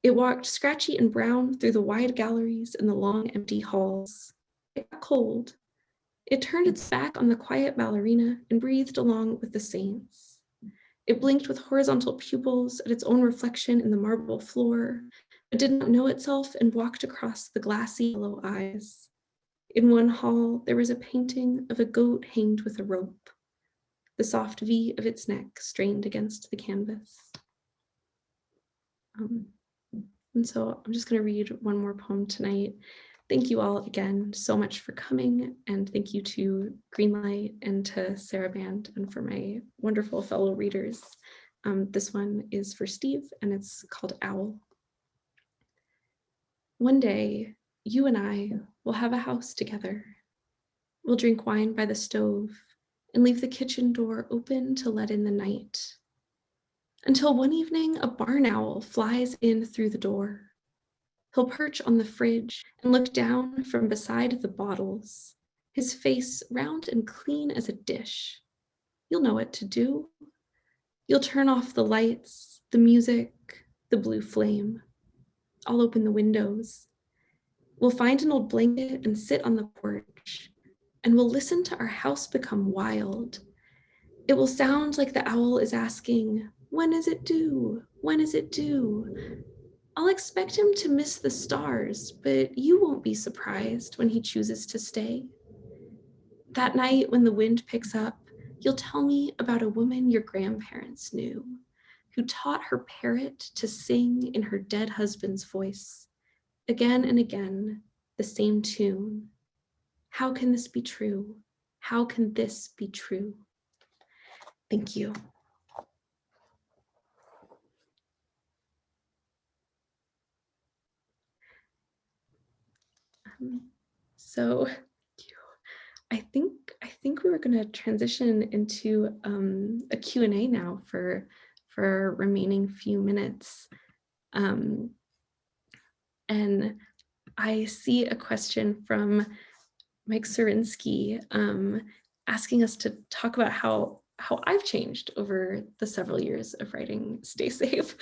It walked scratchy and brown through the wide galleries and the long empty halls. It got cold. It turned its back on the quiet ballerina and breathed along with the saints. It blinked with horizontal pupils at its own reflection in the marble floor, but did not know itself and walked across the glassy yellow eyes. In one hall, there was a painting of a goat hanged with a rope, the soft V of its neck strained against the canvas. And so I'm just going to read one more poem tonight. Thank you all again so much for coming, and thank you to Greenlight and to Sarah Band and for my wonderful fellow readers. This one is for Steve, and it's called Owl. One day, you and I will have a house together. We'll drink wine by the stove and leave the kitchen door open to let in the night. Until one evening, a barn owl flies in through the door. He'll perch on the fridge and look down from beside the bottles, his face round and clean as a dish. You'll know what to do. You'll turn off the lights, the music, the blue flame. I'll open the windows. We'll find an old blanket and sit on the porch, and we'll listen to our house become wild. It will sound like the owl is asking, "When is it due? When is it due?" I'll expect him to miss the stars, but you won't be surprised when he chooses to stay. That night when the wind picks up, you'll tell me about a woman your grandparents knew, who taught her parrot to sing in her dead husband's voice, again and again, the same tune. How can this be true? How can this be true? Thank you. So I think we were going to transition into a Q&A now for our remaining few minutes. And I see a question from Mike Surinsky asking us to talk about how I've changed over the several years of writing Stay Safe.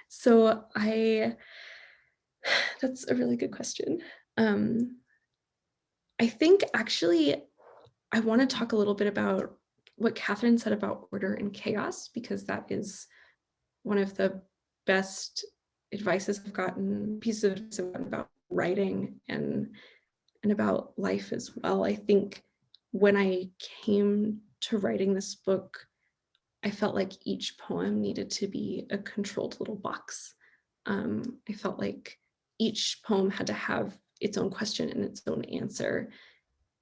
So that's a really good question. I think actually I want to talk a little bit about what Catherine said about order and chaos, because that is one of the best pieces of advice I've gotten about writing and about life as well. I think when I came to writing this book, I felt like each poem needed to be a controlled little box. I felt like each poem had to have its own question and its own answer.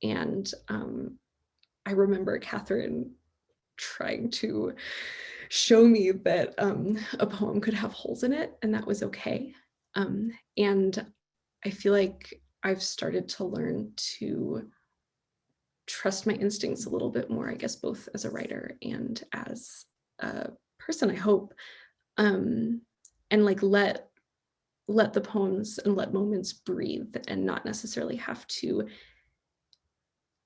And I remember Catherine trying to show me that a poem could have holes in it, and that was okay. And I feel like I've started to learn to trust my instincts a little bit more, I guess, both as a writer and as a person, I hope, and like let the poems and let moments breathe and not necessarily have to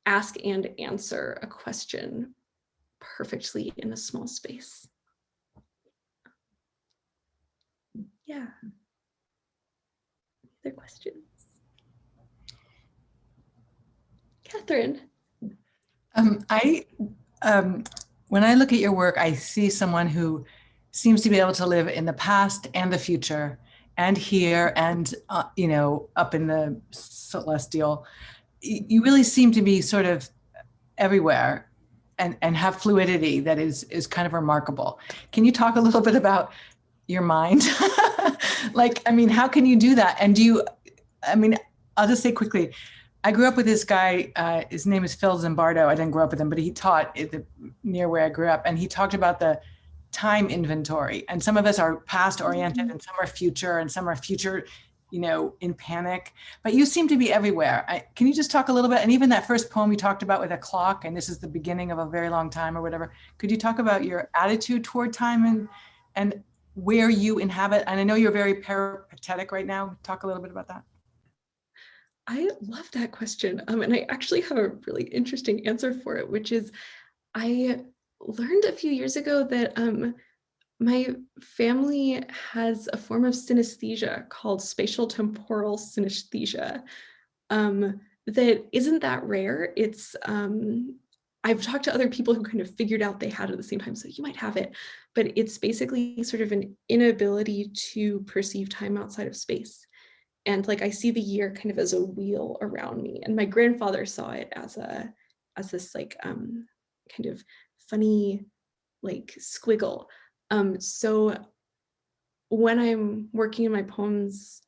ask and answer a question perfectly in a small space. Yeah. Other questions? Catherine. When I look at your work, I see someone who seems to be able to live in the past and the future, and here and up in the celestial. You really seem to be sort of everywhere and have fluidity that is kind of remarkable. Can you talk a little bit about your mind? How can you do that? And I'll just say quickly, I grew up with this guy, his name is Phil Zimbardo. I didn't grow up with him, but he taught near where I grew up. And he talked about the time inventory. And some of us are past oriented and some are future and some are future, in panic. But you seem to be everywhere. Can you just talk a little bit? And even that first poem you talked about with a clock, and this is the beginning of a very long time or whatever. Could you talk about your attitude toward time and where you inhabit? And I know you're very peripatetic right now. Talk a little bit about that. I love that question. And I actually have a really interesting answer for it, which is I learned a few years ago that my family has a form of synesthesia called spatial temporal synesthesia that isn't that rare. It's I've talked to other people who kind of figured out they had it at the same time, so you might have it, but it's basically sort of an inability to perceive time outside of space. And like I see the year kind of as a wheel around me. And my grandfather saw it as this like kind of funny like squiggle. So when I'm working in my poems,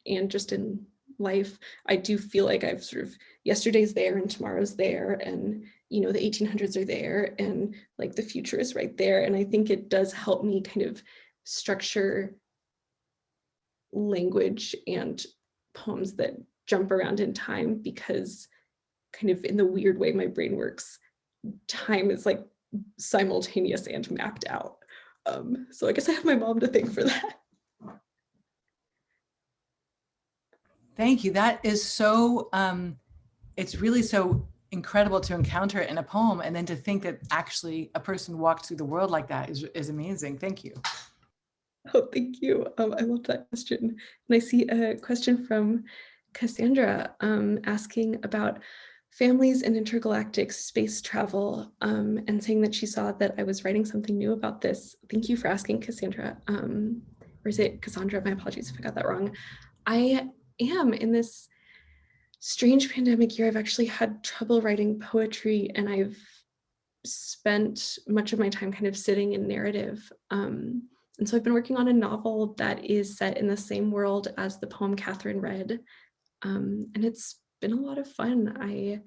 and just in life, I do feel like I've sort of yesterday's there and tomorrow's there, and the 1800s are there, and like the future is right there. And I think it does help me kind of structure language and poems that jump around in time, because kind of in the weird way my brain works, time is like simultaneous and mapped out. So I guess I have my mom to thank for that. Thank you. That is so, it's really so incredible to encounter it in a poem, and then to think that actually a person walked through the world like that is amazing. Thank you. Oh, thank you. I love that question. And I see a question from Cassandra asking about families and intergalactic space travel, and saying that she saw that I was writing something new about this. Thank you for asking, Cassandra. Or is it Cassandra? My apologies if I got that wrong. I am in this strange pandemic year. I've actually had trouble writing poetry, and I've spent much of my time kind of sitting in narrative. And so I've been working on a novel that is set in the same world as the poem Catherine read. And it's been a lot of fun. I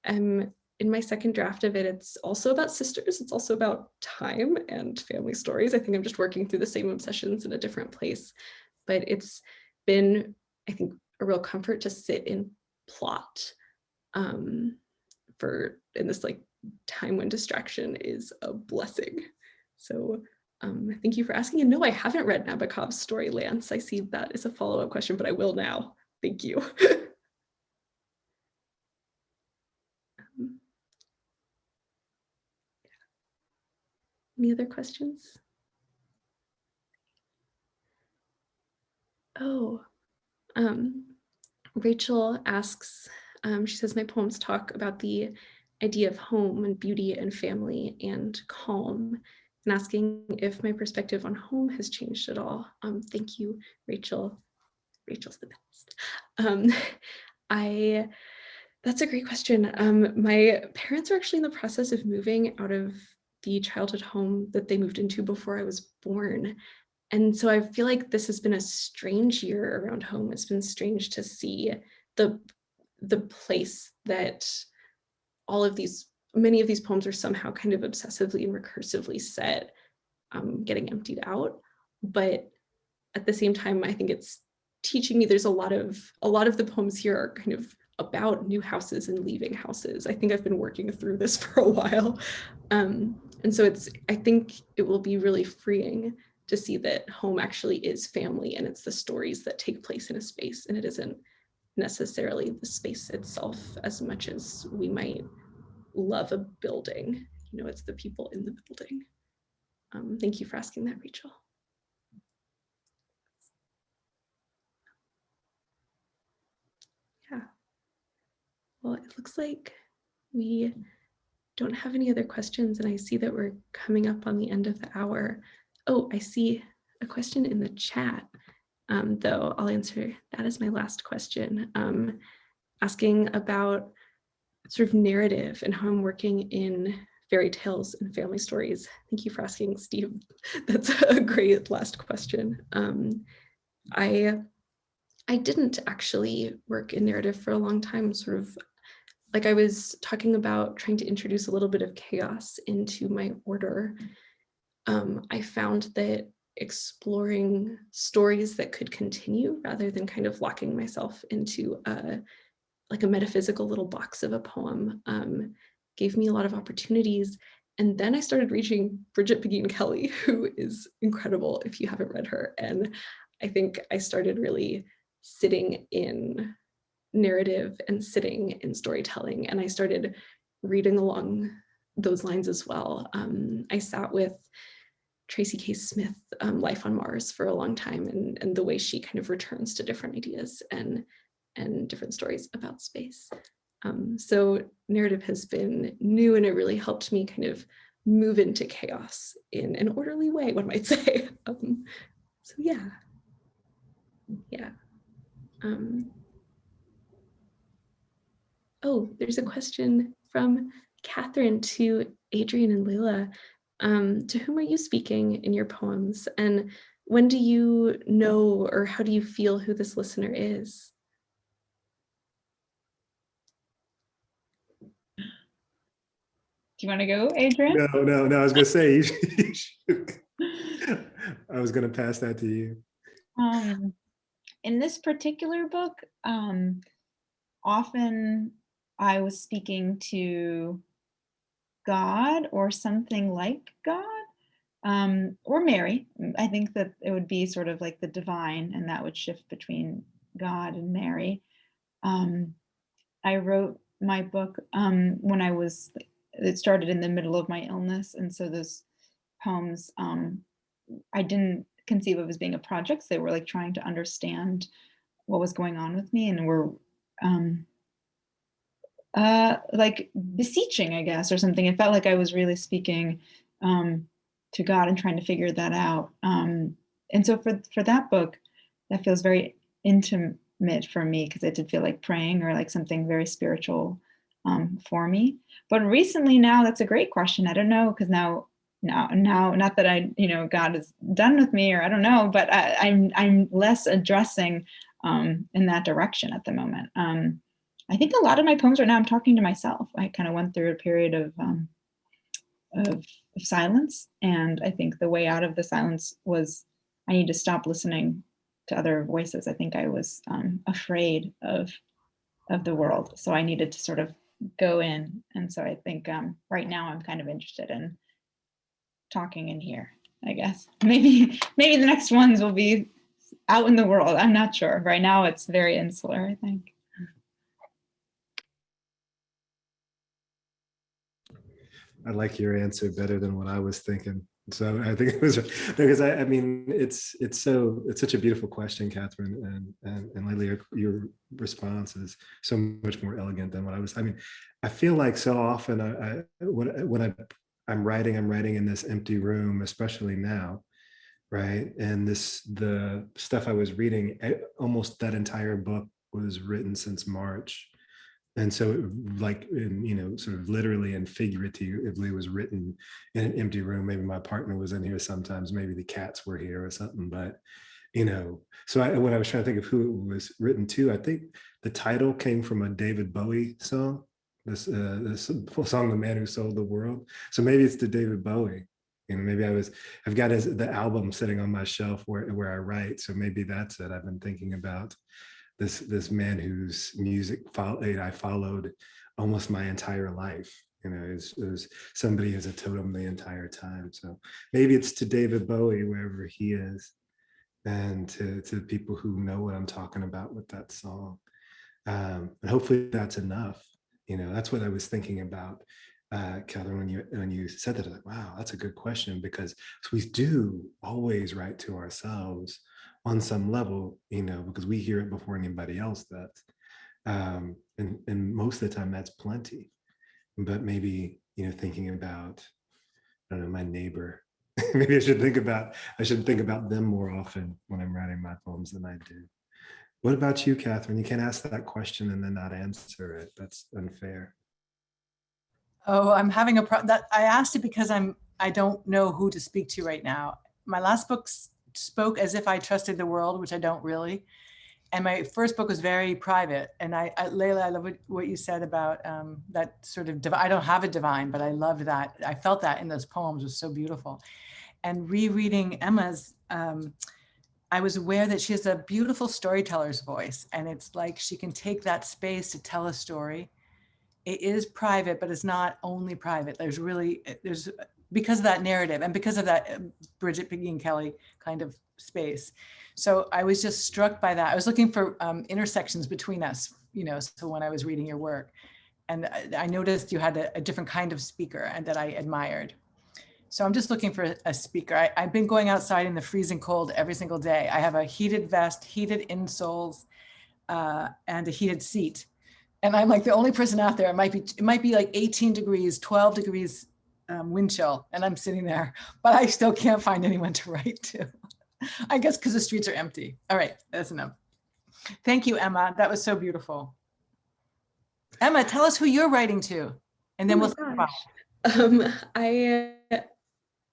am in my second draft of it. It's also about sisters. It's also about time and family stories. I think I'm just working through the same obsessions in a different place. But it's been, I think, a real comfort to sit in plot in this like time when distraction is a blessing. So thank you for asking. And no, I haven't read Nabokov's story, Lance. I see that is a follow-up question, but I will now. Thank you. Any other questions? Oh, Rachel asks, she says, my poems talk about the idea of home and beauty and family and calm, and asking if my perspective on home has changed at all. Thank you, Rachel. Rachel's the best. That's a great question. My parents are actually in the process of moving out of the childhood home that they moved into before I was born. And so I feel like this has been a strange year around home. It's been strange to see the place that many of these poems are somehow kind of obsessively and recursively set. getting emptied out. But at the same time, I think it's teaching me there's a lot of the poems here are kind of about new houses and leaving houses. I think I've been working through this for a while. And so I think it will be really freeing to see that home actually is family, and it's the stories that take place in a space, and it isn't necessarily the space itself as much as we might love a building. You know, it's the people in the building. Thank you for asking that, Rachel. Yeah. Well, it looks like we don't have any other questions, and I see that we're coming up on the end of the hour. Oh, I see a question in the chat, though I'll answer that as my last question, asking about sort of narrative and how I'm working in fairy tales and family stories. Thank you for asking, Steve. That's a great last question. I didn't actually work in narrative for a long time, sort of like I was talking about trying to introduce a little bit of chaos into my order. I found that exploring stories that could continue rather than kind of locking myself into like a metaphysical little box of a poem gave me a lot of opportunities. And then I started reading Bridget Begin Kelly, who is incredible if you haven't read her. And I think I started really sitting in narrative and sitting in storytelling, and I started reading along those lines as well. I sat with Tracy K. Smith, Life on Mars, for a long time, and the way she kind of returns to different ideas and different stories about space. So narrative has been new, and it really helped me kind of move into chaos in an orderly way, one might say. So yeah. Oh, there's a question from Catherine to Adrian and Leila. To whom are you speaking in your poems? And when do you know, or how do you feel who this listener is? Do you want to go, Adrian? No. I was going to say, you should. I was going to pass that to you. In this particular book, often I was speaking to God or something like God, or Mary. I think that it would be sort of like the divine, and that would shift between God and Mary. I wrote my book when it started in the middle of my illness, and so those poems I didn't conceive of as being a project. So they were like trying to understand what was going on with me, and were like beseeching, I guess, or something. It felt like I was really speaking to God and trying to figure that out. And so for that book, that feels very intimate for me, because it did feel like praying or like something very spiritual for me. But recently, now, that's a great question. I don't know, because now, not that God is done with me, or I don't know, but I'm less addressing in that direction at the moment. I think a lot of my poems right now, I'm talking to myself. I kind of went through a period of silence, and I think the way out of the silence was I need to stop listening to other voices. I think I was afraid of the world, so I needed to sort of go in. And so I think right now I'm kind of interested in talking in here, I guess. Maybe the next ones will be out in the world. I'm not sure. Right now it's very insular, I think. I like your answer better than what I was thinking. So I think it was because I mean it's such a beautiful question, Catherine, and Leila, your response is so much more elegant than what I was. I mean, I feel like so often when I'm writing in this empty room, especially now, right? And the stuff I was reading, almost that entire book was written since March. And so like, sort of literally and figuratively was written in an empty room. Maybe my partner was in here sometimes, maybe the cats were here or something, but, so when I was trying to think of who it was written to, I think the title came from a David Bowie song, this song, The Man Who Sold the World. So maybe it's to David Bowie, You know, maybe I've got the album sitting on my shelf where I write. So maybe that's it. I've been thinking about this man whose music I followed almost my entire life. You know, it was somebody who's a totem the entire time. So maybe it's to David Bowie, wherever he is, and to people who know what I'm talking about with that song. And hopefully that's enough. You know, that's what I was thinking about, Catherine, when you said that. I was like, wow, that's a good question, because we do always write to ourselves on some level, you know, because we hear it before anybody else does. And most of the time that's plenty. But maybe, you know, thinking about, I don't know, my neighbor, maybe I should think about them more often when I'm writing my poems than I do. What about you, Catherine? You can't ask that question and then not answer it. That's unfair. Oh, I'm having a problem. That I asked it because I don't know who to speak to right now. My last book spoke as if I trusted the world, which I don't really. And my first book was very private. And Leila, I love what you said about that sort of, I don't have a divine, but I loved that. I felt that in those poems. It was so beautiful. And rereading Emma's, I was aware that she has a beautiful storyteller's voice. And it's like she can take that space to tell a story. It is private, but it's not only private. There's because of that narrative and because of that Bridget, Piggy, and Kelly kind of space. So I was just struck by that. I was looking for intersections between us, you know, so when I was reading your work. And I noticed you had a different kind of speaker and that I admired. So I'm just looking for a speaker. I've been going outside in the freezing cold every single day. I have a heated vest, heated insoles, and a heated seat. And I'm like the only person out there. It might be like 18 degrees, 12 degrees wind chill, and I'm sitting there, but I still can't find anyone to write to. I guess because the streets are empty. All right, that's enough. Thank you, Emma. That was so beautiful. Emma, tell us who you're writing to, and then we'll talk about.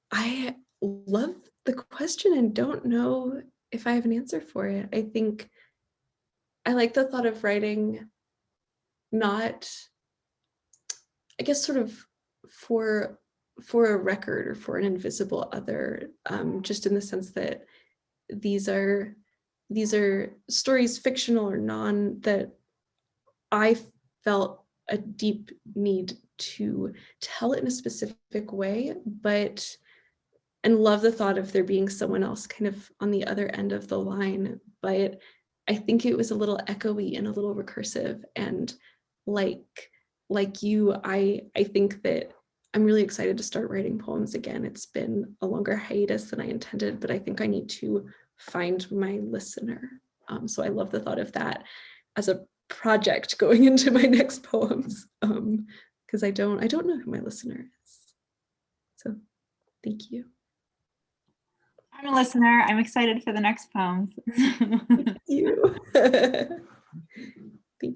I love the question and don't know if I have an answer for it. I think I like the thought of writing not, I guess, sort of for a record or for an invisible other, just in the sense that these are stories, fictional or non, that I felt a deep need to tell it in a specific way, and love the thought of there being someone else kind of on the other end of the line. But I think it was a little echoey and a little recursive, and like you, I think that I'm really excited to start writing poems again. It's been a longer hiatus than I intended, but I think I need to find my listener. So I love the thought of that as a project going into my next poems, because I don't know who my listener is. So thank you. I'm a listener. I'm excited for the next poems. Thank you. Thank you.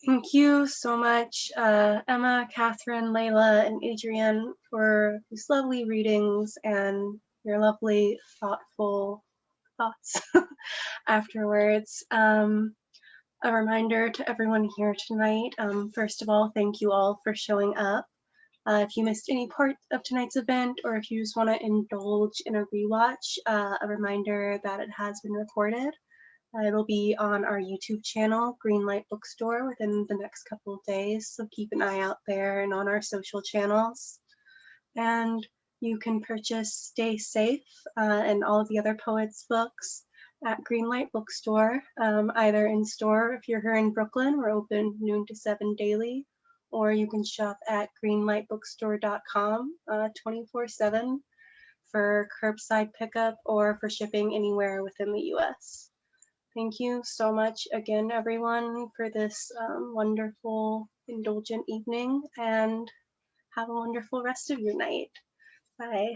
Thank you so much, Emma, Catherine, Leila, and Adrian, for these lovely readings and your lovely, thoughtful thoughts afterwards. A reminder to everyone here tonight, first of all, thank you all for showing up. If you missed any part of tonight's event, or if you just want to indulge in a rewatch, a reminder that it has been recorded. It'll be on our YouTube channel, Greenlight Bookstore, within the next couple of days, so keep an eye out there and on our social channels. And you can purchase Stay Safe and all of the other poets' books at Greenlight Bookstore, either in store. If you're here in Brooklyn, we're open noon to 7 daily, or you can shop at greenlightbookstore.com 24/7 for curbside pickup or for shipping anywhere within the US. Thank you so much again, everyone, for this wonderful, indulgent evening, and have a wonderful rest of your night. Bye.